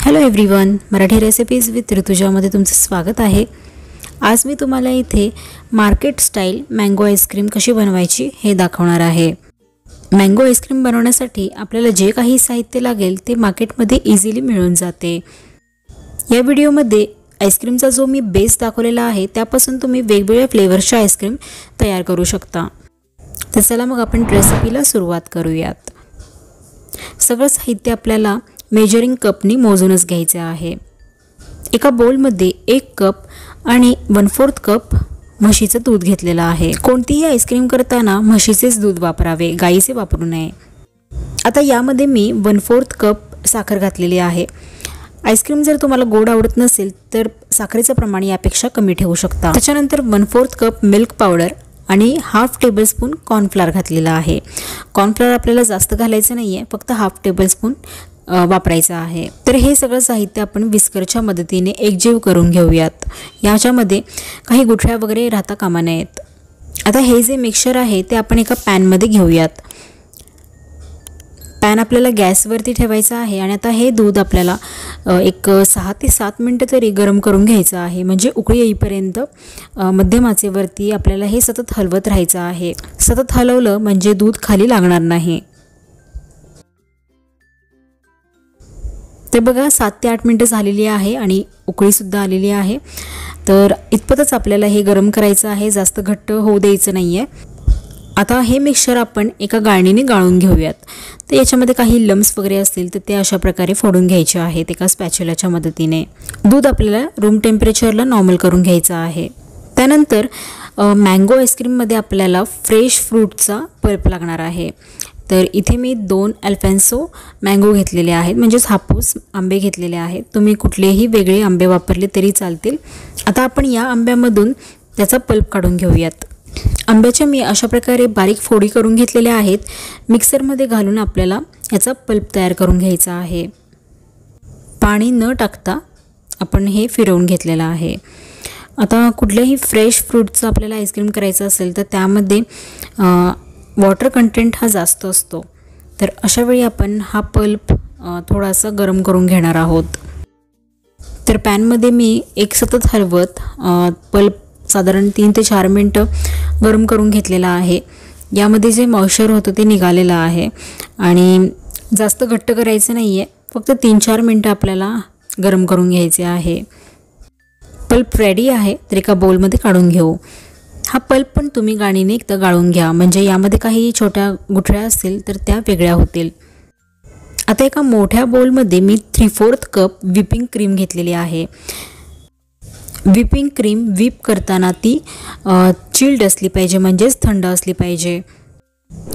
Hello everyone, Marathi recipes with ऋतुजामध्ये तुमचं स्वागत आहे। आज मी तुम्हाला इथे मार्केट स्टाईल मँगो आईस्क्रीम कशी बनवायची हे दाखवणार आहे। मँगो आईस्क्रीम बनवण्यासाठी आपल्याला जे काही साहित्य लागेल ते मार्केटमध्ये इझिली मिळून जाते। या व्हिडिओमध्ये आईस्क्रीमचा जो मी बेस दाखवलेला आहे त्यापासून तुम्ही वेगवेगळ्या फ्लेवरचे आईस्क्रीम तयार करू शकता। तर चला मग आपण रेसिपीला सुरुवात करूयात। सगळं साहित्य आपल्याला मेजरिंग कपनी मोजूनच घ्यायचे आहे। एका बोलमध्ये 1 कप आणि 1/4 कप म्हशीचं दूध घेतलेलं आहे। कोणतीही आईस्क्रीम करताना म्हशीचेच दूध वापरावे, गाईचे वापरू नये। आता यामध्ये मी 1/4 कप साखर घातलेली आहे। आईस्क्रीम जर तुम्हाला गोड आवडत नसेल तर साखरेचं प्रमाण यापेक्षा कमी ठेवू शकता। त्याच्यानंतर 1/4 कप मिल्क पावडर आणि हाफ टेबलस्पून कॉर्नफ्लोअर घातलेला आहे। कॉर्नफ्लोअर आपल्याला जास्त घालायचं नाहीये, फक्त हाफ टेबलस्पून वापरायचा आहे। तर हे सगळं साहित्य आपण विस्करच्या मदतीने एकजीव करून घेऊयात। याच्यामध्ये काही गुठळ्या वगैरे राहता कामा नयेत। आता हे जे मिक्सचर आहे ते आपण एका पॅनमध्ये घेऊयात। पॅन आपल्याला गॅसवरती ठेवायचा आहे आणि आता हे दूध आपल्याला एक 6 ते 7 मिनिटं तरी गरम करून घ्यायचं आहे। म्हणजे उकळी येईपर्यंत मध्यम आचेवरती आपल्याला हे सतत हलवत राहायचं आहे। सतत हलवलं म्हणजे दूध खाली लागणार नाही। तर बघा 7 ते 8 मिनिटं झालेली आहे आणि उकळी सुद्धा आलेली आहे। तर इतपतच आपल्याला हे गरम करायचं आहे, जास्त घट्ट होऊ द्यायचं नाहीये। आता हे मिक्सचर आपण एका गाळणीने गाळून घेऊयात। तर याच्यामध्ये काही लम्स वगैरे असतील तर ते अशा प्रकारे फोडून घ्यायचे आहेत एका स्पॅच्युलाच्या मदतीने। दूध आपल्याला रूम टेम्परेचरला नॉर्मल करून घ्यायचं आहे। त्यानंतर मँगो आईस्क्रीममध्ये आपल्याला फ्रेश फ्रूटचा पल्प लागणार आहे। तर इथे मी 2 अल्फान्सो मँगो घेतलेले आहेत, म्हणजेच हापूस आंबे घेतलेले आहेत। तुम्ही कुठलेही वेगळे आंबे वापरले तरी चालतील। आता आपण या आंब्यामधून त्याचा पल्प काढून घेऊयात। आंब्याच्या मी अशा प्रकारे बारीक फोडी करून घेतलेल्या आहेत। मिक्सरमध्ये घालून आपल्याला याचा पल्प तयार करून घ्यायचा आहे। पाणी न टाकता आपण हे फिरवून घेतलेलं आहे। आता कुठल्याही फ्रेश फ्रूटचं आपल्याला आईस्क्रीम करायचं असेल तर त्यामध्ये वॉटर कंटेंट हा जास्त असतो। तर अशा वेळी आपण हा पल्प थोडासा गरम करून घेणार आहोत। तर पॅनमध्ये मी एक सतत हलवत पल्प साधारण 3 ते 4 मिनिटं गरम करून घेतलेला आहे। यामध्ये जे मॉइश्चर होतं ते निघालेलं आहे आणि जास्त घट्ट करायचं नाहीये, फक्त 3-4 मिनिटं आपल्याला गरम करून घ्यायचे आहे। पल्प रेडी आहे, तर एका बाउलमध्ये काढून घेऊ। हा पल्प पण तुम्ही गाळणीने एकदा गाळून घ्या, म्हणजे यामध्ये काही छोट्या गुठळ्या असतील तर त्या वेगळ्या होतील। आता एका मोठ्या बाउलमध्ये मी 3/4 कप व्हिपिंग क्रीम घेतलेली आहे। व्हिपिंग क्रीम व्हिप करताना ती चिल्ड असली पाहिजे, म्हणजेच थंड असली पाहिजे।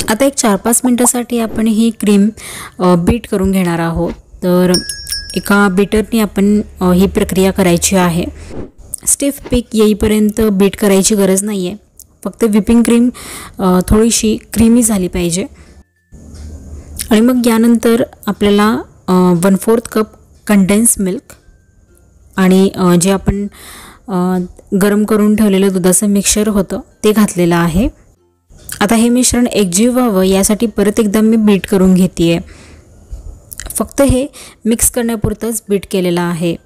आता एक 4-5 मिनिटासाठी आपण ही क्रीम बीट करून घेणार आहोत। तर एका बीटरने आपण ही प्रक्रिया करायची आहे। स्टिफ पीक येईपर्यंत बीट करायची गरज नाही आहे, फक्त व्हिपिंग क्रीम थोडीशी क्रीमी झाली पाहिजे। आणि मग यानंतर आपल्याला 1/4 कप कंडेन्स मिल्क आणि जे आपण गरम करून ठेवलेलं दुधाचं मिक्सचर होतं ते घातलेलं आहे। आता हे मिश्रण एकजीव व्हावं यासाठी परत एकदा मी बीट करून घेते। फक्त हे मिक्स करण्यापुरतंच बीट केलेलं आहे।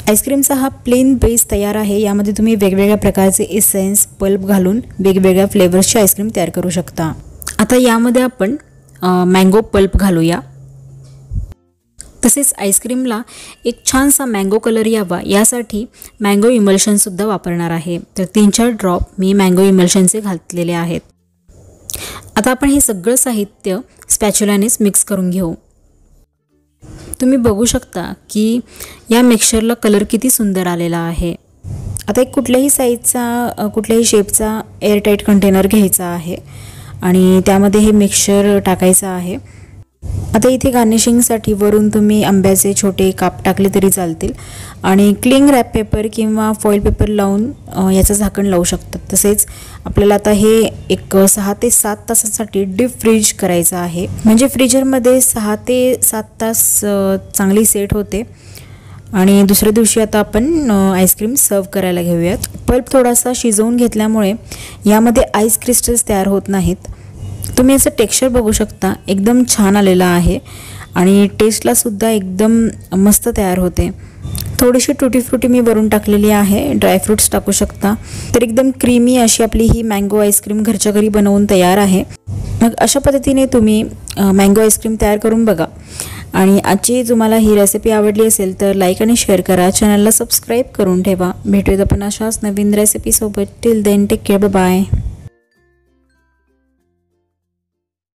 आईस्क्रीमचा हा प्लेन बेस तयार आहे। यामध्ये तुम्ही वेगवेगळ्या प्रकारचे एसेन्स पल्प घालून वेगवेगळ्या फ्लेवर्सचे आईस्क्रीम तयार करू शकता। आता यामध्ये आपण मँगो पल्प घालूया। तसेच आईस्क्रीमला एक छानसा मँगो कलर यावा यासाठी मँगो इमल्शनसुद्धा वापरणार आहे। तर 3-4 ड्रॉप मी मँगो इमल्शनचे घातलेले आहेत। आता आपण हे सगळं साहित्य स्पॅच्युलानेच मिक्स करून घेऊ। तुम्ही बघू शकता की या मिक्सचरला कलर किती सुंदर आलेला आहे। आता एक कुठल्याही साईजचा कुठल्याही शेपचा एअरटाईट कंटेनर घ्यायचा आहे आणि त्यामध्ये हे मिक्सचर टाकायचं आहे। आता इथे गार्निशिंगसाठी वरून तुम्ही आंब्याचे छोटे काप टाकले तरी चालतील आणि क्लिंग रॅप पेपर किंवा फॉईल पेपर लावून याचं झाकण लावू शकतात। तसेच आपल्याला आता हे एक 6 ते 7 तासासाठी डीप फ्रीज करायचं आहे, म्हणजे फ्रीजरमध्ये 6 ते 7 तास चांगली सेट होते। आणि दुसऱ्या दिवशी आता आपण आईस्क्रीम सर्व करायला घेऊयात। पल्प थोडासा शिजवून घेतल्यामुळे यामध्ये आईस क्रिस्टल्स तयार होत नाहीत। तुम्ही याचं टेक्स्चर बघू शकता, एकदम छान आलेलं आहे आणि टेस्टलासुद्धा एकदम मस्त तयार होते. थोडीशी टुटी फ्रुटी मी वरून टाकलेली आहे, ड्रायफ्रूट्स टाकू शकता. तर एकदम क्रीमी अशी आपली ही मँगो आईस्क्रीम घरच्या घरी बनवून तयार आहे. मग अशा पद्धतीने तुम्ही मँगो आईस्क्रीम तयार करून बघा. आणि आजची तुम्हाला ही रेसिपी आवडली असेल तर लाईक आणि शेअर करा, चॅनलला सबस्क्राईब करून ठेवा. भेटूयात आपण अशाच नवीन रेसिपीसोबत. Till then take care, bye.